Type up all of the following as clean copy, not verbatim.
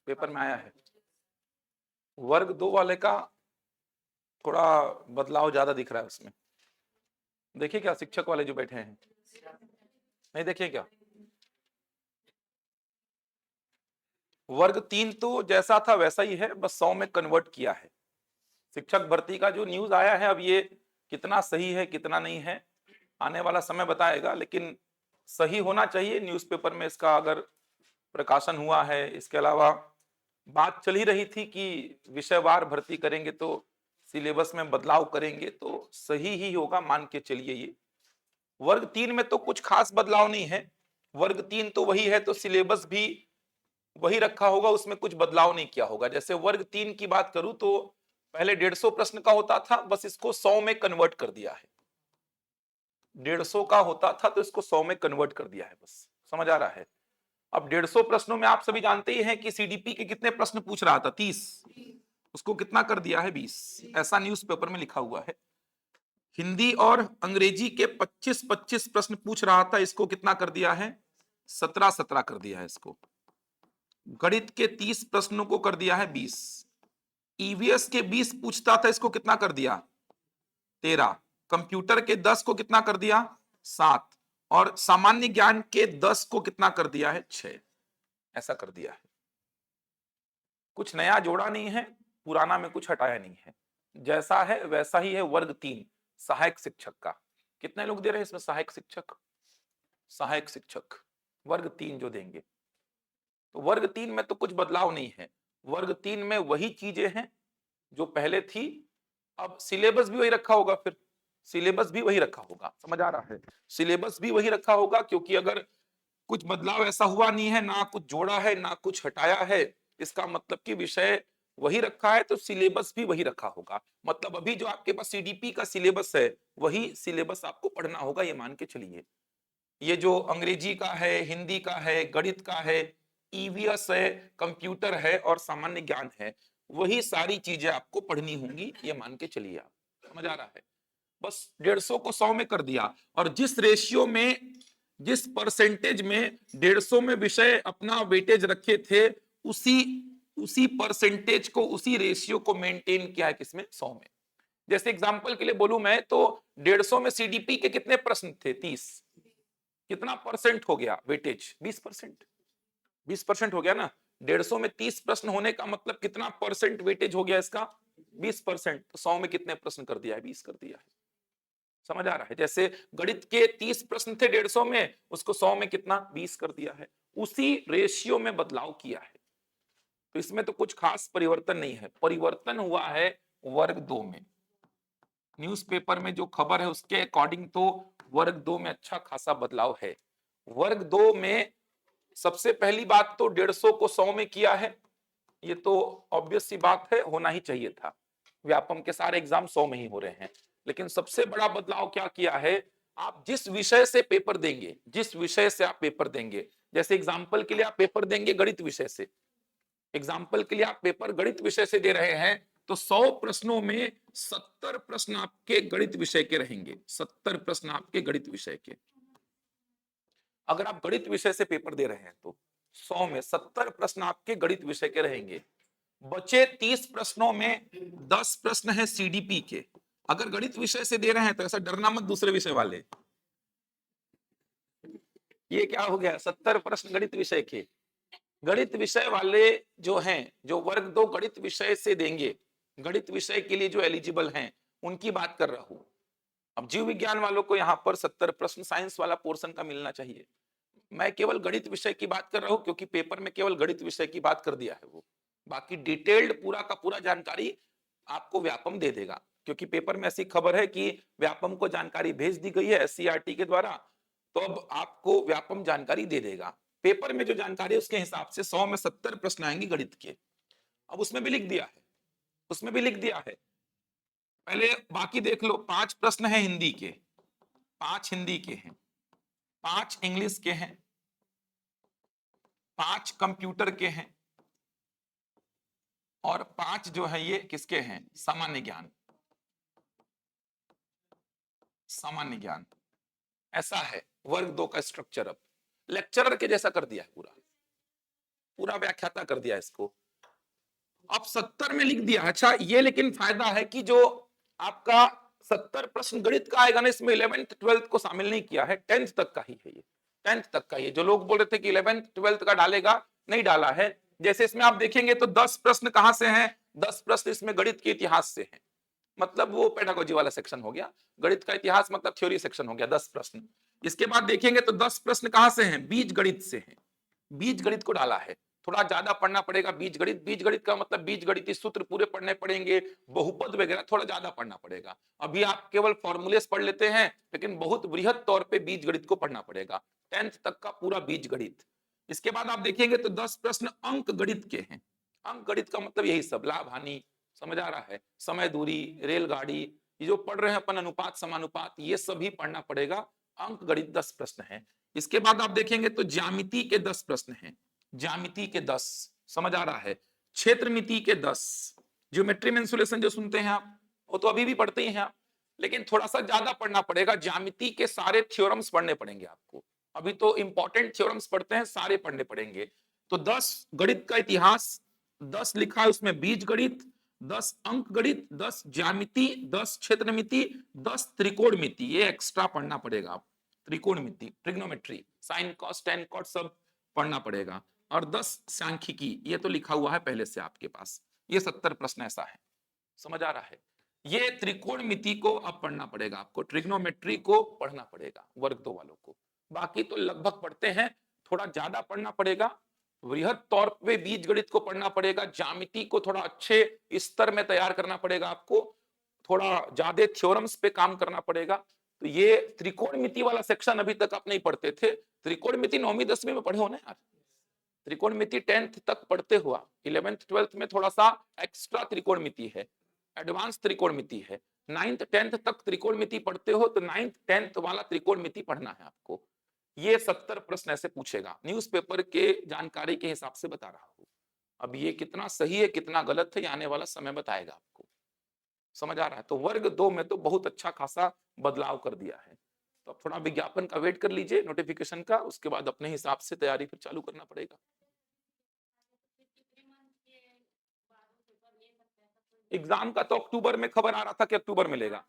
Paper में आया है। वर्ग 2 वाले का थोड़ा बदलाव ज्यादा दिख रहा है उसमें। देखिए क्या शिक्षक वाले जो बैठे हैं, नहीं देखिए क्या, वर्ग 3 तो जैसा था वैसा ही है, बस 100 में कन्वर्ट किया है। शिक्षक भर्ती का जो न्यूज आया है, अब ये कितना सही है कितना नहीं है आने वाला समय बताएगा, लेकिन सही होना चाहिए। न्यूज़पेपर में इसका अगर प्रकाशन हुआ है, इसके अलावा बात चल ही रही थी कि विषयवार भर्ती करेंगे तो सिलेबस में बदलाव करेंगे, तो सही ही होगा मान के चलिए। ये वर्ग 3 में तो कुछ खास बदलाव नहीं है, वर्ग 3 तो वही है, तो सिलेबस भी वही रखा होगा, उसमें कुछ बदलाव नहीं किया होगा। जैसे वर्ग 3 की बात करूं तो पहले 150 प्रश्न का होता था, बस इसको 100 में कन्वर्ट कर दिया है। 150 का होता था तो इसको 100 में कन्वर्ट कर दिया है, बस समझ आ रहा है। अब 150 प्रश्नों में आप सभी जानते ही हैं कि सीडीपी के कितने प्रश्न पूछ रहा था, 30, उसको कितना कर दिया है, 20। ऐसा न्यूज़पेपर में लिखा हुआ है। हिंदी और अंग्रेजी के 25-25 प्रश्न पूछ रहा था, इसको कितना कर दिया है, 17-17 कर दिया है इसको। गणित के 30 प्रश्नों को कर दिया है 20। ईवीएस के 20 पूछता था, इसको कितना कर दिया, 13। कंप्यूटर के 10 को कितना कर दिया, 7। और सामान्य ज्ञान के 10 को कितना कर दिया है, 6। ऐसा कर दिया है। कुछ नया जोड़ा नहीं है, पुराना में कुछ हटाया नहीं है, जैसा है वैसा ही है। वर्ग 3 सहायक शिक्षक का कितने लोग दे रहे हैं इसमें, सहायक शिक्षक, सहायक शिक्षक वर्ग 3 जो देंगे, तो वर्ग 3 में तो कुछ बदलाव नहीं है। वर्ग 3 में वही चीजें हैं जो पहले थी। अब सिलेबस भी वही रखा होगा, फिर सिलेबस भी वही रखा होगा, समझ आ रहा है, सिलेबस भी वही रखा होगा, क्योंकि अगर कुछ बदलाव ऐसा हुआ नहीं है, ना कुछ जोड़ा है ना कुछ हटाया है, इसका मतलब कि विषय वही रखा है, तो सिलेबस भी वही रखा होगा। मतलब अभी जो आपके पास सीडीपी का सिलेबस है, वही सिलेबस आपको पढ़ना होगा, ये मान के चलिए। ये जो अंग्रेजी का है, हिंदी का है, गणित का है, ईवीएस है, कंप्यूटर है और सामान्य ज्ञान है, वही सारी चीजें आपको पढ़नी होंगी, ये मान के चलिए। आप समझ आ रहा है। बस 150 को 100 में कर दिया, और जिस रेशियो में, जिस परसेंटेज में 150 में विषय अपना वेटेज रखे थे, उसी उसी परसेंटेज को, उसी रेशियो को मेंटेन किया है किसमें, 100 में। जैसे एग्जांपल के लिए बोलूं मैं, तो 150 में सीडीपी के कितने प्रश्न थे, 30। कितना परसेंट हो गया वेटेज, 20%। 20% हो गया ना। 150 में 30 प्रश्न होने का मतलब कितना परसेंट वेटेज हो गया इसका, 20%। तो 100 में कितने प्रश्न कर दिया है, 20 कर दिया है। समझ आ रहा है। जैसे गणित के 30 प्रश्न थे 150 में, उसको 100 में कितना, 20 कर दिया है। उसी रेशियो में बदलाव किया है, तो इसमें तो कुछ खास परिवर्तन नहीं है। परिवर्तन हुआ है वर्ग 2 में। न्यूज़पेपर में जो खबर है उसके अकॉर्डिंग तो वर्ग 2 में अच्छा खासा बदलाव है। वर्ग 2 में सबसे पहली बात तो 150 को 100 में किया है, ये तो ऑब्वियस सी बात है, होना ही चाहिए था। व्यापम के सारे एग्जाम 100 में ही हो रहे हैं। लेकिन सबसे बड़ा बदलाव क्या किया है, आप जिस विषय से पेपर देंगे, जिस विषय से आप पेपर देंगे, जैसे एग्जाम्पल के लिए आप पेपर देंगे गणित विषय से, एग्जाम्पल के लिए आप पेपर गणित विषय से दे रहे हैं, तो 100 प्रश्नों में 70 प्रश्न आपके गणित विषय के रहेंगे, 70 प्रश्न आपके गणित विषय के। अगर आप गणित विषय से पेपर दे रहे हैं तो 100 में 70 प्रश्न आपके गणित विषय के रहेंगे। बचे 30 प्रश्नों में 10 प्रश्न है सीडीपी के। अगर गणित विषय से दे रहे हैं तो ऐसा डरना मत दूसरे विषय वाले, ये क्या हो गया, 70 प्रश्न गणित विषय के। गणित विषय वाले जो हैं, जो वर्ग 2 गणित विषय से देंगे, गणित विषय के लिए जो एलिजिबल हैं, उनकी बात कर रहा हूं। अब जीव विज्ञान वालों को यहां पर 70 प्रश्न साइंस वाला पोर्शन का मिलना चाहिए। मैं केवल गणित विषय की बात कर रहा हूं, क्योंकि पेपर में केवल गणित विषय की बात कर दिया है वो। बाकी डिटेल्ड पूरा का पूरा जानकारी आपको व्यापम दे देगा, क्योंकि पेपर में ऐसी खबर है कि व्यापम को जानकारी भेज दी गई है एससीईआरटी के द्वारा, तो अब आपको व्यापम जानकारी दे देगा। पेपर में जो जानकारी है उसके हिसाब से 100 में 70 प्रश्न आएंगे गणित के। अब उसमें भी लिख दिया है, उसमें भी लिख दिया है। पहले बाकी देख लो, 5 प्रश्न है हिंदी के, 5 हिंदी के हैं, 5 इंग्लिश के हैं, 5 कंप्यूटर के हैं, और 5 जो है ये किसके हैं, सामान्य ज्ञान, सामान्य ज्ञान। ऐसा है वर्ग 2 का स्ट्रक्चर। अब लेक्चरर के जैसा कर दिया है पूरा। पूरा व्याख्याता कर दिया इसको। अब 70 में लिख दिया। अच्छा, ये लेकिन फायदा है कि जो आपका 70 प्रश्न गणित का आएगा ना, इसमें 11th 12th को शामिल नहीं किया है, 10th तक का ही है ये, 10th तक का ही। जो लोग बोल रहे थे कि 11th 12th का डालेगा, नहीं डाला है। जैसे इसमें आप देखेंगे तो 10 प्रश्न कहां से हैं, 10 प्रश्न इसमें गणित के इतिहास से हैं, मतलब वो पेडागोजी वाला सेक्शन हो गया, गणित का इतिहास मतलब थ्योरी सेक्शन हो गया, 10 प्रश्न। इसके बाद देखेंगे तो 10 प्रश्न कहां से हैं, बीज गणित से हैं, बीज गणित को डाला है। थोड़ा ज्यादा पढ़ना पड़ेगा बीज गणित, बीज गणित का मतलब बीज गणितीय सूत्र पूरे पढ़ने पड़ेंगे, बहुपद वगैरह थोड़ा ज्यादा पढ़ना पड़ेगा। अभी आप केवल फॉर्मूलेस पढ़ लेते हैं, लेकिन बहुत बृहद तौर पे बीज गणित को पढ़ना पड़ेगा, 10th तक का पूरा बीज गणित। इसके बाद आप देखेंगे तो 10 प्रश्न अंक गणित के हैं। अंक गणित का मतलब यही सब, लाभ हानि, समझ आ रहा है, समय दूरी, रेलगाड़ी, ये जो पढ़ रहे हैं अपन, अनुपात समानुपात, ये सभी पढ़ना पड़ेगा। अंक गणित 10 प्रश्न है। इसके बाद आप देखेंगे तो ज्यामिति के 10 प्रश्न हैं, ज्यामिति के 10, समझ आ रहा है, क्षेत्रमिति के 10, ज्योमेट्री में इंसुलेशन जो सुनते हैं आप, वो तो अभी भी पढ़ते ही हैं आप, लेकिन थोड़ा सा ज्यादा पढ़ना पड़ेगा। ज्यामिति के सारे थ्योरम्स पढ़ने पड़ेंगे आपको, अभी तो इंपॉर्टेंट थ्योरम्स पढ़ते हैं, सारे पढ़ने पड़ेंगे। तो 10 गणित का इतिहास, 10 लिखा है उसमें बीज गणित, 10 अंक गणित, 10 ज्यामिति, 10 क्षेत्रमिति, 10 त्रिकोणमिति, ये एक्स्ट्रा पढ़ना पड़ेगा आप, त्रिकोणमिति, trigonometry, sine cos tan cot सब पढ़ना पड़ेगा, और 10 सांख्यिकी, ये तो लिखा हुआ है पहले से आपके पास। ये 70 प्रश्न ऐसा है, समझ आ रहा है। ये त्रिकोणमिति को अब पढ़ना पड़ेगा आपको, ट्रिग्नोमेट्री को पढ़ना पड़ेगा वर्ग 2 वालों को। बाकी तो लगभग पढ़ते हैं, थोड़ा ज्यादा पढ़ना पड़ेगा, वृहद तौर पे बीज गणित को पढ़ना पड़ेगा, ज्यामिति को थोड़ा अच्छे स्तर में तैयार करना पड़ेगा आपको, थोड़ा ज्यादा थ्योरम्स पे काम करना पड़ेगा। तो ये त्रिकोणमिति वाला सेक्शन अभी तक आप नहीं पढ़ते थे, त्रिकोणमिति 9वीं 10वीं में पढ़े हो ना यार, त्रिकोणमिति 10th तक पढ़ते हुआ, 11th 12th में थोड़ा सा एक्स्ट्रा त्रिकोणमिति है, एडवांस त्रिकोणमिति है, 9th 10th तक त्रिकोणमिति पढ़ते हो, तो 9th 10th वाला त्रिकोणमिति पढ़ना है आपको। ये 70 प्रश्न ऐसे पूछेगा, न्यूज़पेपर के जानकारी के हिसाब से बता रहा हूं। अब ये कितना सही है कितना गलत है, ये आने वाला समय बताएगा आपको, समझ आ रहा है। तो वर्ग 2 में तो बहुत अच्छा खासा बदलाव कर दिया है। तो अब थोड़ा विज्ञापन का वेट कर लीजिए, नोटिफिकेशन का, उसके बाद अपने हिसाब से तैयारी फिर चालू करना पड़ेगा। एग्जाम का तो अक्टूबर में खबर आ रहा था कि अक्टूबर में लेगा,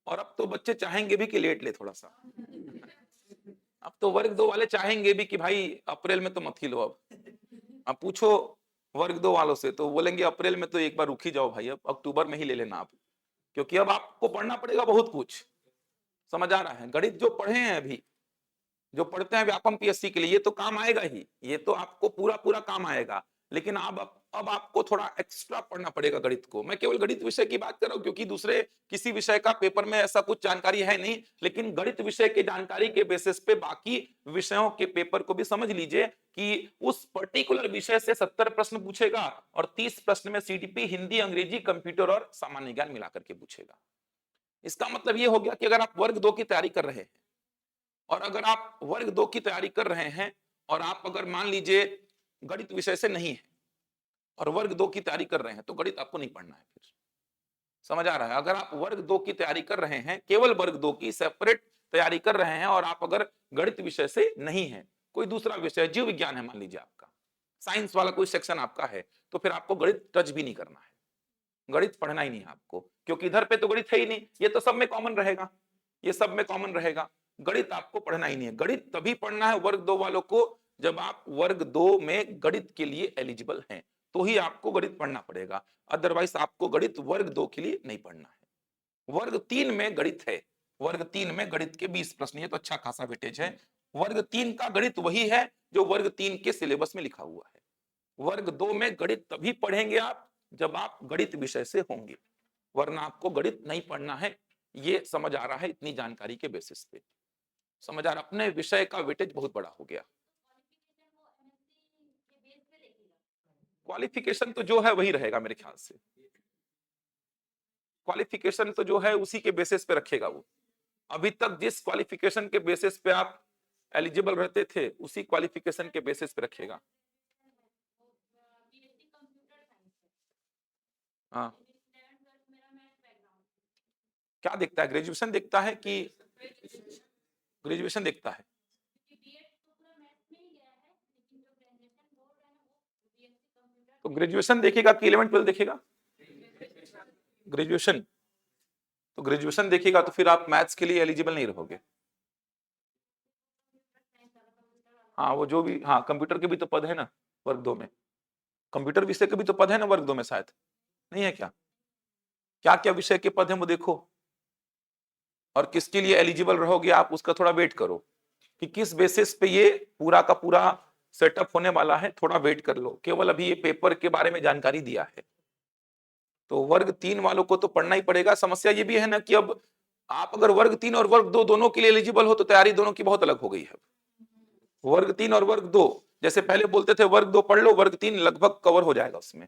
और अब तो बच्चे चाहेंगे भी कि लेट ले थोड़ा सा। अब तो वर्ग 2 वाले चाहेंगे भी कि भाई अप्रैल में तो मत ही लो। अब पूछो वर्ग 2 वालों से तो बोलेंगे अप्रैल में तो एक बार रुक ही जाओ भाई, अब अक्टूबर में ही ले लेना आप, क्योंकि अब आपको पढ़ना पड़ेगा बहुत कुछ, समझ आ रहा है। गणित जो पढ़े हैं अभी, जो पढ़ते हैं व्यापम पीएससी के लिए, ये तो काम आएगा ही, ये तो आपको पूरा पूरा काम आएगा, लेकिन अब आपको थोड़ा एक्स्ट्रा पढ़ना पड़ेगा गणित को। मैं केवल गणित विषय की बात कर रहा हूं, क्योंकि दूसरे किसी विषय का पेपर में ऐसा कुछ जानकारी है नहीं, लेकिन गणित विषय की जानकारी के बेसिस पे बाकी विषयों के पेपर को भी समझ लीजिए कि उस पर्टिकुलर विषय से 70 प्रश्न पूछेगा, और 30 प्रश्न में सीडीपी, हिंदी, अंग्रेजी, कंप्यूटर और सामान्य ज्ञान मिलाकर के पूछेगा। इसका मतलब ये हो गया कि अगर आप वर्ग 2 की तैयारी कर रहे हैं, और अगर आप वर्ग 2 की तैयारी कर रहे हैं, और आप अगर मान लीजिए गणित विषय से नहीं है और वर्ग 2 की तैयारी कर रहे हैं, तो गणित आपको नहीं पढ़ना है फिर, समझ आ रहा है। अगर आप वर्ग 2 की तैयारी कर रहे हैं, केवल वर्ग 2 की सेपरेट तैयारी कर रहे हैं, और आप अगर गणित विषय से नहीं है, कोई दूसरा विषय, जीव विज्ञान है मान लीजिए आपका, साइंस वाला कोई सेक्शन आपका है, तो फिर आपको गणित टच भी नहीं करना है, गणित पढ़ना ही नहीं है आपको, क्योंकि इधर पे तो गणित है ही नहीं, ये तो सब में कॉमन रहेगा, ये सब में कॉमन रहेगा, गणित आपको पढ़ना ही नहीं है। गणित तभी पढ़ना है वर्ग 2 वालों को जब आप वर्ग 2 में गणित के लिए एलिजिबल हैं, तो ही आपको गणित पढ़ना पड़ेगा, अदरवाइज आपको गणित वर्ग 2 के लिए नहीं पढ़ना है। वर्ग 3 में गणित है, वर्ग 3 में गणित के 20 प्रश्न, ये तो अच्छा खासा वेटेज है। वर्ग 3 का गणित वही है जो वर्ग 3 के सिलेबस में लिखा हुआ है। वर्ग 2 में गणित तभी पढ़ेंगे आप जब आप गणित विषय से होंगे, वरना आपको गणित नहीं पढ़ना है। ये समझ आ रहा है, इतनी जानकारी के बेसिस पे समझ आ रहा, अपने विषय का वेटेज बहुत बड़ा हो गया। क्वालिफिकेशन तो जो है वही रहेगा मेरे ख्याल से, क्वालिफिकेशन तो जो है उसी के बेसिस पे रखेगा वो। अभी तक जिस क्वालिफिकेशन के बेसिस पे आप एलिजिबल रहते थे, उसी क्वालिफिकेशन के बेसिस पे रखेगा। हाँ, क्या देखता है, ग्रेजुएशन देखता है कि ग्रेजुएशन देखता है? तो ग्रेजुएशन देखेगा कि 11-12 देखेगा? ग्रेजुएशन। तो ग्रेजुएशन देखिएगा तो फिर आप मैथ्स के लिए एलिजिबल नहीं रहोगे। हाँ, वो जो भी, हाँ, कंप्यूटर के भी तो पद है ना वर्ग 2 में। कंप्यूटर विषय के भी तो पद है ना वर्ग 2 में शायद, नहीं है क्या? क्या-क्या विषय के पद हैं वो देखो, और किसके लिए एलिजिबल रहोगे आप उसका थोड़ा वेट करो कि किस बेसिस पे ये पूरा का पूरा सेटअप होने वाला है, थोड़ा वेट कर लो। केवल अभी ये पेपर के बारे में जानकारी दिया है। तो वर्ग 3 वालों को तो पढ़ना ही पड़ेगा। समस्या ये भी है ना कि अब आप अगर वर्ग 3 और वर्ग 2 दोनों के लिए एलिजिबल हो तो तैयारी दोनों की बहुत अलग हो गई है। वर्ग 3 और वर्ग 2, जैसे पहले बोलते थे वर्ग 2 पढ़ लो, वर्ग 3 लगभग कवर हो जाएगा उसमें,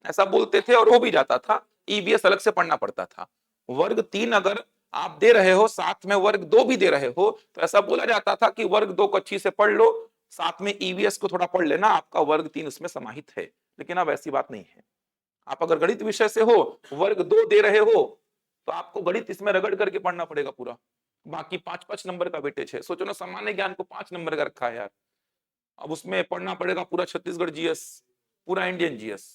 ऐसा बोलते थे और हो भी जाता था। ईवीएस अलग से पढ़ना पड़ता था। वर्ग 3 अगर आप दे रहे हो, साथ में वर्ग 2 भी दे रहे हो, तो ऐसा बोला जाता था कि वर्ग 2 को अच्छी से पढ़ लो, साथ में ईवीएस को थोड़ा पढ़ लेना, आपका वर्ग 3 उसमें समाहित है। लेकिन अब ऐसी बात नहीं है। आप अगर गणित विषय से हो, वर्ग 2 दे रहे हो, तो आपको गणित इसमें रगड़ करके पढ़ना पड़ेगा पूरा। बाकी 5-5 नंबर का वेटेज है। सोचो ना, सामान्य ज्ञान को 5 नंबर का रखा है यार। अब उसमें पढ़ना पड़ेगा पूरा छत्तीसगढ़ जीएस, पूरा इंडियन जीएस,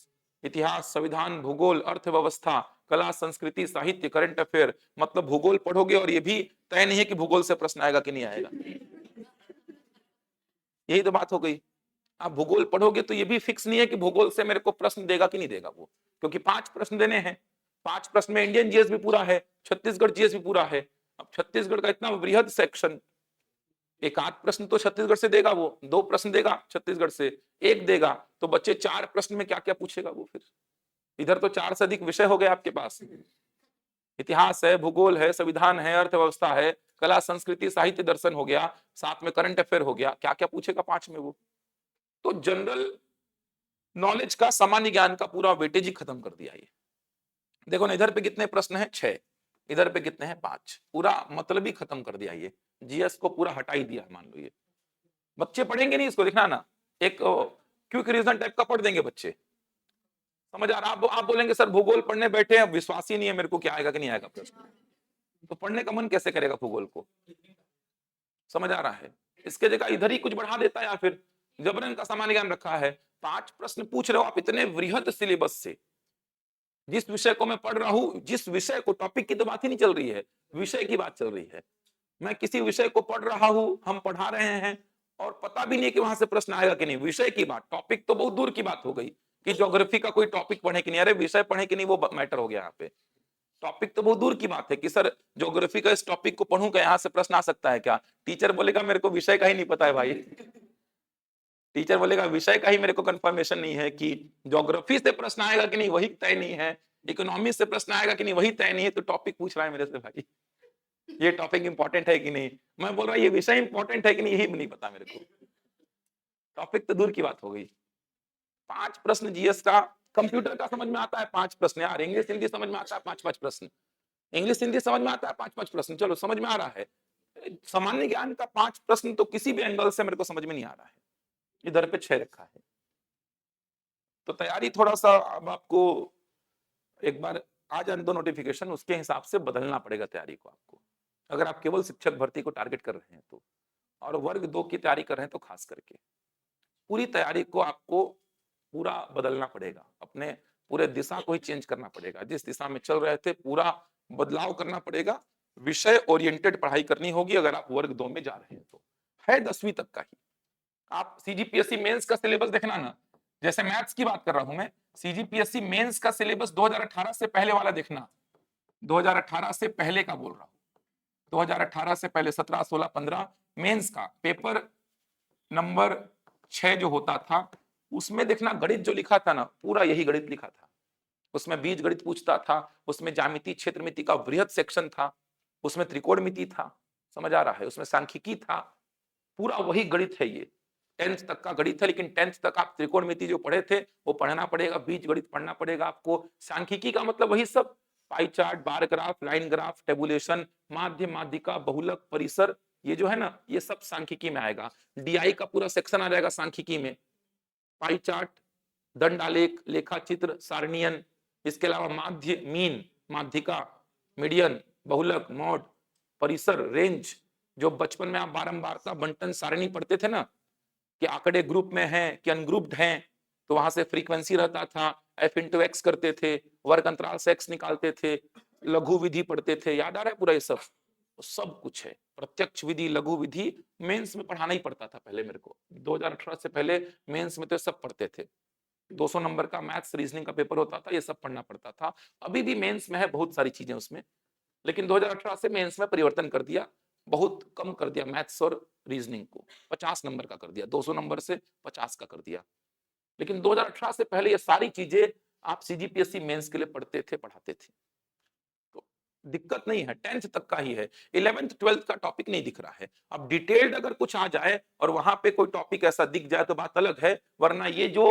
इतिहास, संविधान, भूगोल, अर्थव्यवस्था, कला, संस्कृति, साहित्य, करंट अफेयर। मतलब भूगोल पढ़ोगे और ये भी तय नहीं है कि भूगोल से प्रश्न आएगा कि नहीं आएगा। यही तो बात हो गई। आप भूगोल पढ़ोगे तो ये भी फिक्स नहीं है कि भूगोल से मेरे को प्रश्न देगा कि नहीं देगा वो, क्योंकि 5 प्रश्न देने हैं। 5 प्रश्न में इंडियन जीएस भी पूरा है, छत्तीसगढ़ जीएस भी पूरा है। अब छत्तीसगढ़ का इतना बृहद सेक्शन, एक आध प्रश्न तो छत्तीसगढ़ से देगा वो, 2 प्रश्न देगा छत्तीसगढ़ से, 1 देगा, तो बच्चे 4 प्रश्न में क्या क्या पूछेगा वो फिर। इधर तो 4 से अधिक विषय हो गए आपके पास। इतिहास है, भूगोल है, संविधान है, अर्थव्यवस्था है, कला, संस्कृति, साहित्य, दर्शन हो गया, साथ में करंट अफेयर हो गया, क्या क्या पूछेगा 5 में वो। तो जनरल नॉलेज का, सामान्य ज्ञान का पूरा वेटेज ही खत्म कर दिया ये। देखो ना, इधर पे कितने प्रश्न हैं? 6, इधर पे कितने हैं? 5। पूरा मतलब ही खत्म कर दिया ये। जीएस को पूरा हटा ही दिया मान लो ये। बच्चे पढ़ेंगे नहीं इसको, दिखना ना, एक क्विक रीजन टाइप का पढ़ देंगे बच्चे। समझ आ रहा? आप बोलेंगे सर भूगोल पढ़ने बैठे हैं, विश्वास ही नहीं है मेरे को कि आएगा कि नहीं आएगा प्रश्न, तो पढ़ने का मन कैसे करेगा भूगोल को? समझ आ रहा है? इसके जगह इधर ही कुछ बढ़ा देता है, या फिर जबरन का सामान्य ज्ञान रखा है। 5 प्रश्न पूछ रहे हो आप इतने वृहद सिलेबस से। जिस विषय को मैं पढ़ रहा हूं, जिस विषय को, टॉपिक की तो बात ही नहीं चल रही है, विषय की बात चल रही है। मैं किसी विषय को पढ़ रहा हूं, हम पढ़ा रहे हैं, और पता भी नहीं है कि वहां से प्रश्न आएगा कि नहीं। विषय की बात, टॉपिक तो बहुत दूर की बात हो गई कि ज्योग्राफी का कोई टॉपिक पढ़े कि नहीं, अरे विषय पढ़े कि नहीं वो मैटर हो गया यहाँ पे। टॉपिक तो बहुत दूर की बात है कि सर ज्योग्राफी का इस टॉपिक को पढ़ूं क्या, यहाँ से प्रश्न आ सकता है क्या? टीचर बोलेगा मेरे को विषय का ही नहीं पता है भाई। टीचर बोलेगा विषय का ही मेरे को कंफर्मेशन नहीं है कि ज्योग्राफी से प्रश्न आएगा कि नहीं वही तय नहीं है, इकोनॉमी से प्रश्न आएगा कि नहीं वही तय नहीं है, तो टॉपिक पूछ रहा है मेरे से भाई, ये टॉपिक इंपॉर्टेंट है कि नहीं। मैं बोल रहा ये विषय इंपॉर्टेंट है कि नहीं, यही नहीं पता मेरे को। टॉपिक तो दूर की बात हो गई। 5 प्रश्न जीएस का। कंप्यूटर का समझ में आता है 5 प्रश्न यार, इंग्लिश हिंदी समझ में आता है 5-5 प्रश्न, इंग्लिश हिंदी समझ में आता है 5-5 प्रश्न, चलो समझ में आ रहा है। सामान्य ज्ञान का 5 प्रश्न तो किसी भी एंगल से मेरे को समझ में नहीं आ रहा है। इधर पे 6 रखा है। तो तैयारी थोड़ा सा अब आपको एक बार आ जाने दो नोटिफिकेशन, उसके हिसाब से बदलना पड़ेगा तैयारी को आपको, अगर आप केवल शिक्षक भर्ती को टारगेट कर रहे हैं तो। और वर्ग 2 की तैयारी कर रहे हैं तो खास करके पूरी तैयारी को आपको पूरा बदलना पड़ेगा, अपने पूरे दिशा को ही चेंज करना पड़ेगा। जिस दिशा में चल रहे थे पूरा बदलाव करना पड़ेगा। विषय ओरिएंटेड पढ़ाई करनी होगी अगर आप वर्ग 2 में जा रहे हैं तो। है 10वीं तक का ही। आप सीजीपीएससी मेंस का सिलेबस देखना ना, जैसे मैथ्स की बात कर रहा हूं मैं, सीजीपीएससी मेंस का सिलेबस 2018 से पहले वाला देखना, 2018 से पहले का बोल रहा हूं, 2018 से पहले 17, 16, 15 मेंस का पेपर नंबर 6 जो होता था, उसमें देखना गणित जो लिखा था ना, पूरा यही गणित लिखा था। उसमें बीज गणित पूछता था, उसमें ज्यामिति क्षेत्रमिति का वृहद सेक्शन था, उसमें त्रिकोणमिति था, समझ आ रहा है, उसमें सांख्यिकी था, पूरा वही गणित है ये। 10th तक का गणित है, लेकिन 10th तक आप त्रिकोणमिति जो पढ़े थे वो पढ़ना पड़ेगा, बीज गणित पढ़ना पड़ेगा आपको। सांख्यिकी का मतलब वही सब, pie chart, bar graph, line graph, tabulation, माध्य, माध्यिका, बहुलक, परिसर, ये जो है ना ये सब सांख्यिकी में आएगा। डीआई का पूरा सेक्शन आ जाएगा सांख्यिकी में, पाई चार्ट, दंडालेख, लेखा चित्र, सारणियन, इसके अलावा माध्य, मीन, माध्यिका, मीडियन, बहुलक, मॉड, परिसर, रेंज, जो बचपन में आप बारंबारता बंटन सारणी पढ़ते थे ना कि आंकड़े ग्रुप में हैं कि अनग्रुप्ड हैं, तो वहां से फ्रीक्वेंसी रहता था, एफ इंटू एक्स करते थे, वर्ग अंतराल से एक्स निकालते थे, लघु विधि पढ़ते थे, याद आ रहा है पूरा ये सब कुछ है। प्रत्यक्ष विधि, लघु विधि मेंस में पढ़ाना ही पड़ता था पहले मेरे को, 2018 से पहले मेंस में तो सब पढ़ते थे। 200 नंबर का मैथ्स रीजनिंग का पेपर होता था, ये सब पढ़ना पड़ता था। अभी भी मेंस में है बहुत सारी चीजें उसमें, लेकिन 2018 से मेंस में परिवर्तन कर दिया, बहुत कम कर दिया मैथ्स और रीजनिंग को, 50 नंबर का कर दिया, 200 नंबर से 50 का कर दिया। लेकिन 2018 से पहले ये सारी चीजें आप सीजीपीएससी मेंस के लिए पढ़ते थे, पढ़ाते थे, तो दिक्कत नहीं है। 10th तक का ही है, 11th 12th का टॉपिक नहीं दिख रहा है। अब डिटेल्ड अगर कुछ आ जाए और वहां पे कोई टॉपिक ऐसा दिख जाए तो बात अलग है, वरना ये जो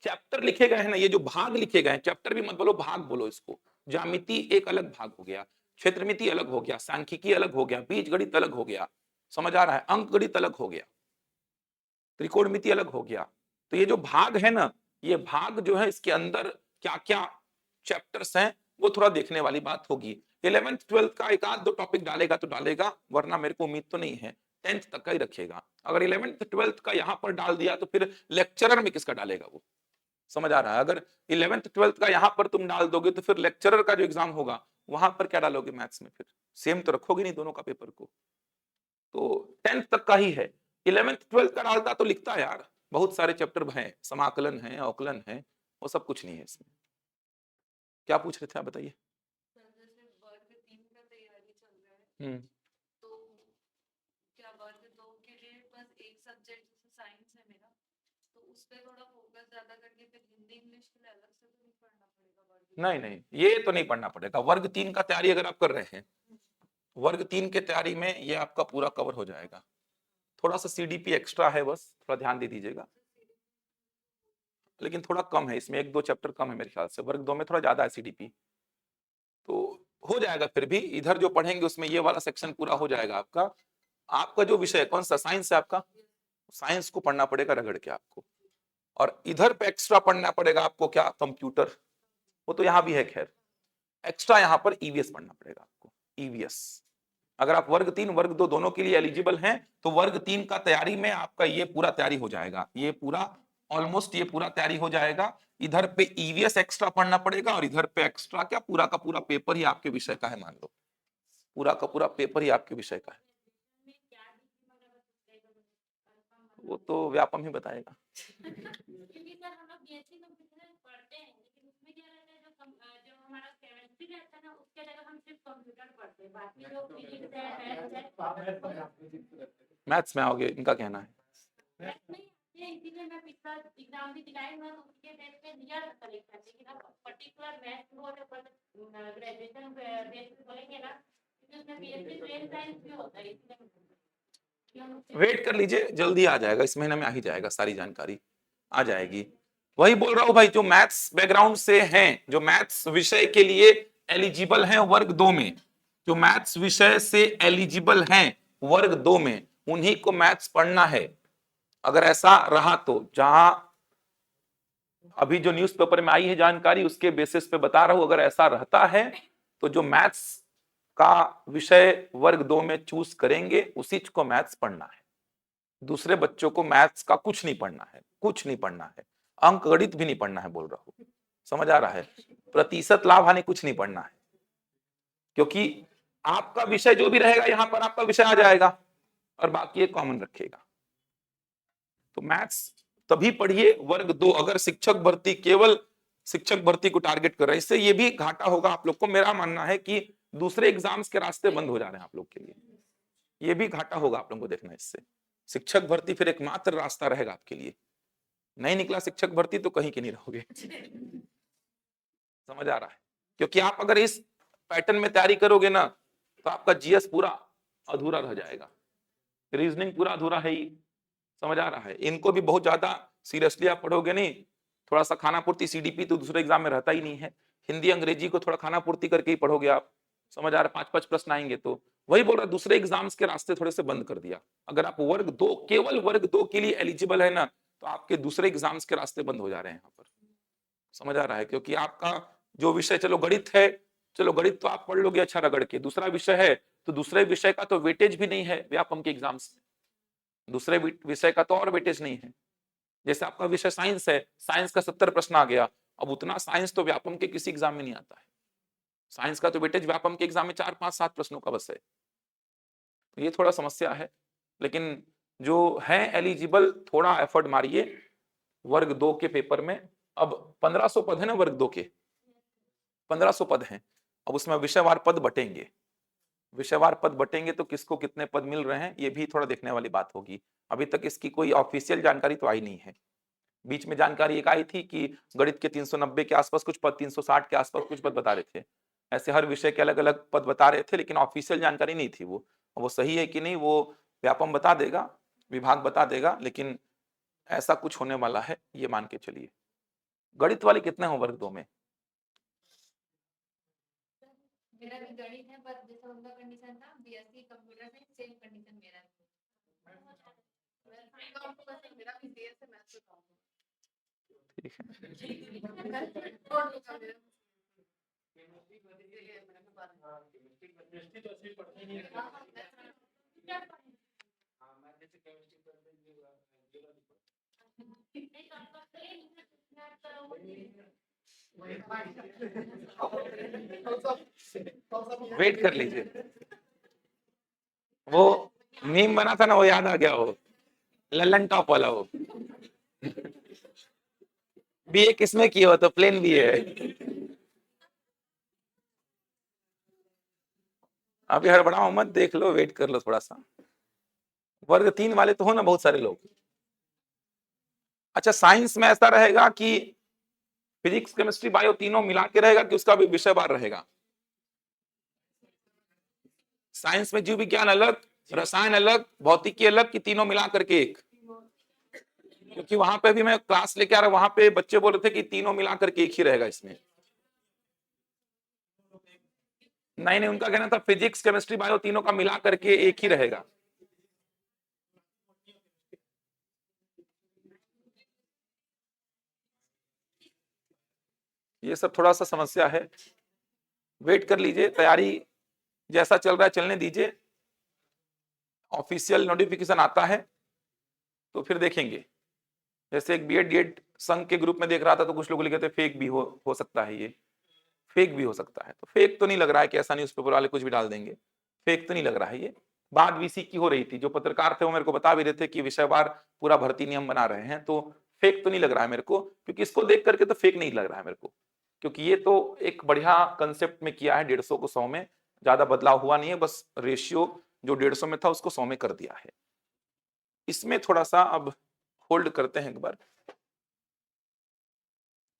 चैप्टर लिखे गए हैं ना, ये जो भाग लिखे गए हैं, चैप्टर भी मत बोलो, भाग बोलो इसको। ज्यामिति एक अलग भाग हो गया, क्षेत्रमिति अलग हो गया, सांख्यिकी अलग हो गया, बीजगणित अलग हो गया, समझ आ रहा है, अंक गणित अलग हो गया, त्रिकोणमिति अलग हो गया। तो ये जो भाग है ना, ये भाग जो है इसके अंदर क्या क्या चैप्टर्स हैं वो थोड़ा देखने वाली बात होगी। 11th 12th का एक आध दो टॉपिक डालेगा तो डालेगा, वरना मेरे को उम्मीद तो नहीं है 10th तक का ही रखेगा। अगर 11th 12th का यहाँ पर डाल दिया तो फिर लेक्चरर में किसका डालेगा वो, समझ आ रहा है। अगर 11th 12th का यहाँ पर तुम डाल दोगे तो फिर लेक्चरर का जो एग्जाम होगा वहां पर क्या डालोगे मैथ्स में, फिर सेम तो रखोगे नहीं दोनों का पेपर को। तो 10th तक का ही है, 11th 12th का डालता तो लिखता यार, बहुत सारे चैप्टर हैं, समाकलन है, अवकलन है, वो सब कुछ नहीं है इसमें। क्या पूछ रहे थे आप बताइए। हम्म, तो क्या वर्ग 2 के लिए बस एक सब्जेक्ट जैसे साइंस है मेरा, तो उस पे थोड़ा फोकस ज्यादा करके फिर हिंदी इंग्लिश के लिए अलग से तो नहीं पढ़ना पड़ेगा वर्ग? नहीं नहीं, ये तो नहीं पढ़ना पड़ेगा। वर्ग 3 का तैयारी अगर आप कर रहे हैं, वर्ग 3 के तैयारी में ये आपका पूरा कवर हो जाएगा। थोड़ा सा सीडीपी एक्स्ट्रा है, बस थोड़ा ध्यान दे दीजिएगा, लेकिन थोड़ा कम है इसमें, एक दो चैप्टर कम है मेरे ख्याल से। वर्ग 2 में थोड़ा ज्यादा है सीडीपी, तो हो जाएगा। फिर भी इधर जो पढ़ेंगे उसमें ये वाला सेक्शन पूरा हो जाएगा आपका। आपका जो विषय कौन सा, साइंस है आपका, साइंस को पढ़ना पड़ेगा रगड़ के आपको। और इधर पे एक्स्ट्रा पढ़ना पड़ेगा आपको क्या, कंप्यूटर, वो तो यहाँ भी है खैर। एक्स्ट्रा यहाँ पर ईवीएस पढ़ना पड़ेगा आपको, ईवीएस। अगर आप वर्ग 3 वर्ग 2 दोनों के लिए एलिजिबल हैं तो वर्ग 3 का तैयारी में आपका ये पूरा तैयारी हो जाएगा, ये पूरा ऑलमोस्ट ये पूरा तैयारी हो जाएगा। इधर पे ईवीएस एक्स्ट्रा पढ़ना पड़ेगा और इधर पे एक्स्ट्रा क्या, पूरा का पूरा पेपर ही आपके विषय का है, मान लो पूरा का पूरा पेपर ही आपके विषय का है। वो तो व्यापम ही बताएगा। क्योंकि सर हम लोग बीएससी कंप्यूटर पढ़ते हैं, लेकिन उसमें क्या रहता है, जो हमारा केमिस्ट्री रहता है ना, उसके जगह हम सिर्फ कंप्यूटर पढ़ते हैं, बाकी जो फिजिक्स है मैथ्स में आओगे, इनका कहना है इसीलिए मैं पिछला एग्जाम भी दिलाई हुआ तो उसके बेस पे दिया था परीक्षा, लेकिन अब पर्टिकुलर मैथ्स को ग्रेजुएशन बेस पे बोलेंगे ना, क्योंकि उसमें बीएससी ट्रेन साइंस भी होता है, इसलिए वेट कर लीजिए, जल्दी आ जाएगा, इस महीने में आ ही जाएगा, सारी जानकारी आ जाएगी। वही बोल रहा हूं भाई, जो मैथ्स बैकग्राउंड से हैं, जो मैथ्स विषय के लिए एलिजिबल हैं वर्ग 2 में, जो मैथ्स विषय से एलिजिबल हैं वर्ग 2 में, उन्हीं को मैथ्स पढ़ना है। अगर ऐसा रहा तो, जहां अभी जो न्यूज़पेपर में आई है जानकारी उसके बेसिस पे बता रहा हूं, अगर ऐसा रहता है तो जो मैथ्स का विषय वर्ग 2 में चूज करेंगे उसी को मैथ्स पढ़ना है। दूसरे बच्चों को मैथ्स का कुछ नहीं पढ़ना है, कुछ नहीं पढ़ना है, अंक गणित भी नहीं पढ़ना है, बोल रहा हूं, समझ आ रहा है, प्रतिशत लाभ हानि कुछ नहीं पढ़ना है, क्योंकि आपका विषय जो भी रहेगा यहां पर आपका विषय आ जाएगा और बाकी एक कॉमन रखेगा। तो मैथ्स तभी पढ़िए वर्ग 2, अगर शिक्षक भर्ती, केवल शिक्षक भर्ती को टारगेट कर रहे हैं। इससे ये भी घाटा होगा आप लोग को, मेरा मानना है कि दूसरे एग्जाम्स के रास्ते बंद हो जा रहे हैं आप लोग के लिए, ये भी घाटा होगा आप लोगों को देखना। इससे शिक्षक भर्ती फिर एकमात्र रास्ता रहेगा आपके लिए, नहीं निकला शिक्षक भर्ती तो कहीं के नहीं रहोगे। समझ आ रहा है, क्योंकि आप अगर इस पैटर्न में तैयारी करोगे ना तो आपका जीएस पूरा अधूरा रह जाएगा, रीजनिंग पूरा अधूरा है ही, समझ आ रहा है। इनको भी बहुत ज्यादा सीरियसली आप पढ़ोगे नहीं, थोड़ा सा खाना पूर्ति, सीडीपी तो दूसरे एग्जाम में रहता ही नहीं है, हिंदी अंग्रेजी को थोड़ा खाना पूर्ति करके ही पढ़ोगे आप, समझ आ रहा है, 5-5 प्रश्न आएंगे। तो वही बोल रहा, दूसरे एग्जाम्स के रास्ते थोड़े से बंद कर दिया। अगर आप वर्ग 2, केवल वर्ग 2 के लिए एलिजिबल है ना, तो आपके दूसरे एग्जाम्स के रास्ते बंद हो जा रहे हैं यहाँ पर, समझ आ रहा है। क्योंकि आपका जो विषय, चलो गणित है, चलो गणित तो आप पढ़ लोगे अच्छा रगड़ के, दूसरा विषय है तो दूसरे विषय का तो वेटेज भी नहीं है व्यापम के एग्जाम्स में, दूसरे विषय का तो और वेटेज नहीं है। जैसे आपका विषय साइंस है, साइंस का 70 प्रश्न आ गया, अब उतना साइंस तो व्यापम के किसी एग्जाम में नहीं आता है। साइंस का तो वेटेज व्यापम के एग्जाम में 4 5 7 प्रश्नों का बस है। तो ये थोड़ा समस्या है, लेकिन जो है एलिजिबल थोड़ा एफर्ट मारिए। वर्ग 2 के पेपर में अब 1500 पद है ना, वर्ग 2 के 1500 पद हैं। अब उसमें विषयवार पद बटेंगे, विषयवार पद बटेंगे तो किसको कितने पद मिल रहे हैं ये भी थोड़ा देखने वाली बात होगी। अभी तक इसकी कोई ऑफिशियल जानकारी तो आई नहीं है। बीच में जानकारी एक आई थी कि गणित के 390 के आसपास कुछ पद, 360 के आसपास कुछ पद बता रहे थे। ऐसे हर विषय के अलग अलग पद बता रहे थे, लेकिन ऑफिशियल जानकारी नहीं थी। वो सही है कि नहीं वो व्यापम बता देगा, विभाग बता देगा, लेकिन ऐसा कुछ होने वाला है ये मान के चलिए। गणित वाले कितने हो वर्ग 2 में? मेरा भी गणित है, पर जैसा उनका कंडीशन था BSc computer science, same condition मेरा है। मेरा भी सीएस से मैथ्स से था। ठीक है, वेट कर लीजिए। वो मीम बना था ना, वो याद आ गया, वो लल्लन टॉप वाला। वो बीए किसमें किए हो? तो प्लेन बीए है। अभी हड़बड़ाओ मत, देख लो, वेट कर लो थोड़ा सा। वर्ग 3 वाले तो हो ना बहुत सारे लोग। अच्छा, साइंस में ऐसा रहेगा कि फिजिक्स केमिस्ट्री बायो तीनों मिला के रहेगा कि उसका भी विषयवार रहेगा? साइंस में जीव विज्ञान अलग, रसायन अलग, भौतिकी अलग, कि तीनों मिला करके एक? क्योंकि वहां पे भी मैं क्लास लेके आ रहा, वहां पे बच्चे बोल रहे थे कि तीनों मिला करके एक ही रहेगा इसमें। नहीं, उनका कहना था फिजिक्स केमिस्ट्री बायो तीनों का मिला करके एक ही रहेगा। ये सब थोड़ा सा समस्या है, वेट कर लीजिए, तैयारी जैसा चल रहा है चलने दीजिए। ऑफिशियल नोटिफिकेशन आता है तो फिर देखेंगे। जैसे एक बीएड डीएड संघ के ग्रुप में देख रहा था, तो कुछ लोग लिखे थे फेक भी हो सकता है, ये फेक भी हो सकता है। तो फेक तो नहीं लग रहा है कि ऐसा न्यूज़पेपर वाले कुछ भी डाल देंगे, फेक तो नहीं लग रहा है ये। बात वीसी की हो रही थी, जो पत्रकार थे वो मेरे को बता भी रहे थे कि विषयवार पूरा भर्ती नियम बना रहे हैं, तो फेक तो नहीं लग रहा है मेरे को, क्योंकि इसको देख करके तो फेक नहीं लग रहा है मेरे को, क्योंकि ये तो एक बढ़िया कंसेप्ट में किया है। 150 को 100 में ज्यादा बदलाव हुआ नहीं है, बस रेशियो जो 150 में था उसको 100 में कर दिया है। इसमें थोड़ा सा अब होल्ड करते हैं एक बार,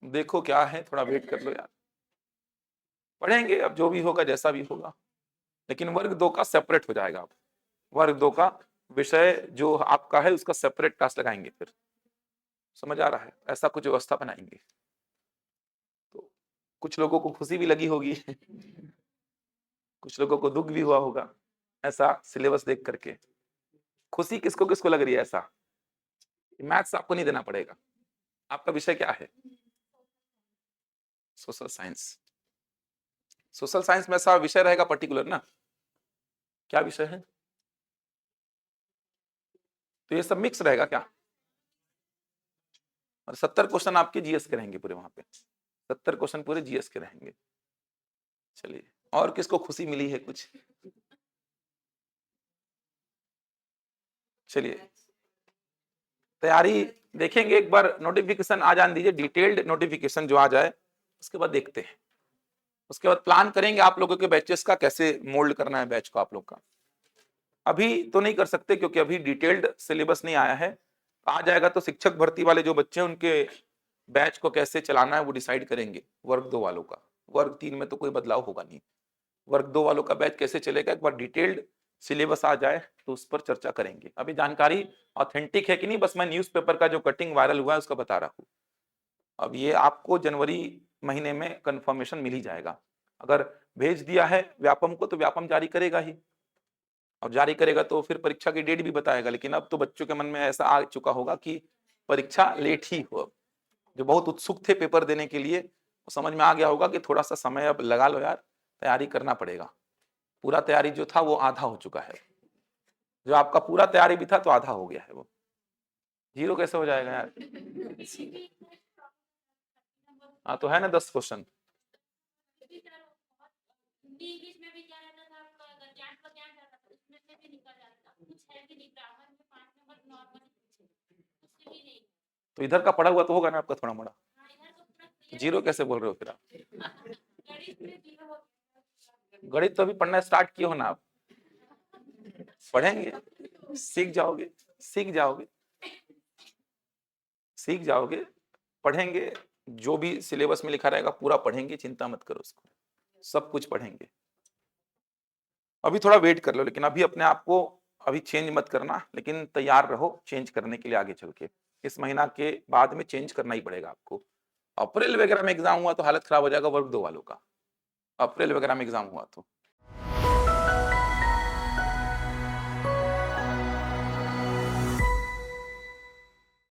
देखो क्या है, थोड़ा वेट कर लो यार, पढ़ेंगे अब जो भी होगा जैसा भी होगा। लेकिन वर्ग 2 का सेपरेट हो जाएगा। अब वर्ग 2 का विषय जो आपका है उसका सेपरेट क्लास लगाएंगे, फिर समझ आ रहा है, ऐसा कुछ व्यवस्था बनाएंगे। तो कुछ लोगों को खुशी भी लगी होगी कुछ लोगों को दुख भी हुआ होगा ऐसा सिलेबस देख करके। खुशी किसको किसको लग रही है ऐसा? मैथ्स आपको नहीं देना पड़ेगा। आपका विषय क्या है? Social science. सोशल साइंस में ऐसा विषय रहेगा पर्टिकुलर ना, क्या विषय है? तो ये सब मिक्स रहेगा क्या? और 70 क्वेश्चन आपके जीएस के रहेंगे पूरे, वहां पे 70 क्वेश्चन पूरे जीएस के रहेंगे। चलिए, और किसको खुशी मिली है कुछ? चलिए, तैयारी देखेंगे एक बार, नोटिफिकेशन आ जाने दीजिए, डिटेल्ड नोटिफिकेशन जो आ जाए उसके बाद देखते हैं। उसके बाद प्लान करेंगे आप लोगों के बैचेस का, कैसे मोल्ड करना है बैच को आप लोग का। अभी तो नहीं कर सकते क्योंकि अभी डिटेल्ड सिलेबस नहीं आया है। आ जाएगा तो शिक्षक भर्ती वाले जो बच्चे हैं उनके बैच को कैसे चलाना है वो डिसाइड करेंगे। वर्ग 2 वालों का, वर्ग 3 में तो कोई बदलाव होगा नहीं। वर्ग 2 वालों का बैच कैसे चलेगा, एक बार डिटेल्ड सिलेबस आ जाए तो उस पर चर्चा करेंगे। अभी जानकारी ऑथेंटिक है कि नहीं, बस मैं न्यूज़पेपर का जो कटिंग वायरल हुआ है उसका बता रहा हूँ। अब ये आपको जनवरी महीने में कंफर्मेशन मिल ही जाएगा। अगर भेज दिया है व्यापम को तो व्यापम जारी करेगा ही, और जारी करेगा तो फिर परीक्षा की डेट भी बताएगा। लेकिन अब तो बच्चों के मन में ऐसा आ चुका होगा कि परीक्षा लेट ही हो। जो बहुत उत्सुक थे पेपर देने के लिए, वो समझ में आ गया होगा कि थोड़ा सा समय अब लगा लो यार, तैयारी करना पड़ेगा। पूरा तैयारी जो था वो आधा हो चुका है, जो आपका पूरा तैयारी भी था तो आधा हो गया है वो। जीरो कैसे हो जाएगा यार? हाँ तो है ना 10 क्वेश्चन। हिंदी इंग्लिश में भी क्या रहता था आपका, अगर ज्ञान का ज्ञान रहता था उसमें से भी निकल जाता था, कुछ है भी नहीं, ग्रामर में 5 नंबर नॉर्मल पूछे, कुछ भी नहीं। तो इधर का पढ़ा हुआ तो होगा ना आपका थोड़ा मोड़ा, हाँ, इधर तो पूरा क्लियर जीरो कैसे बोल रहे हो फिर आप? गणित में जीरो हो गया। गणित तो अभी पढ़ना स्टार्ट किए हो ना आप, पढ़ेंगे, सीख जाओगे, सीख जाओगे, सीख जाओगे, पढ़ेंगे, जो भी सिलेबस में लिखा रहेगा पूरा पढ़ेंगे, चिंता मत करो उसको, सब कुछ पढ़ेंगे। अभी थोड़ा वेट कर लो, लेकिन अभी अपने आप को अभी चेंज मत करना, लेकिन तैयार रहो चेंज करने के लिए आगे चल के। इस महीना के बाद में चेंज करना ही पड़ेगा आपको। अप्रैल वगैरह में एग्जाम हुआ तो हालत खराब हो जाएगा वर्ग 2 वालों का, अप्रैल वगैरह में एग्जाम हुआ तो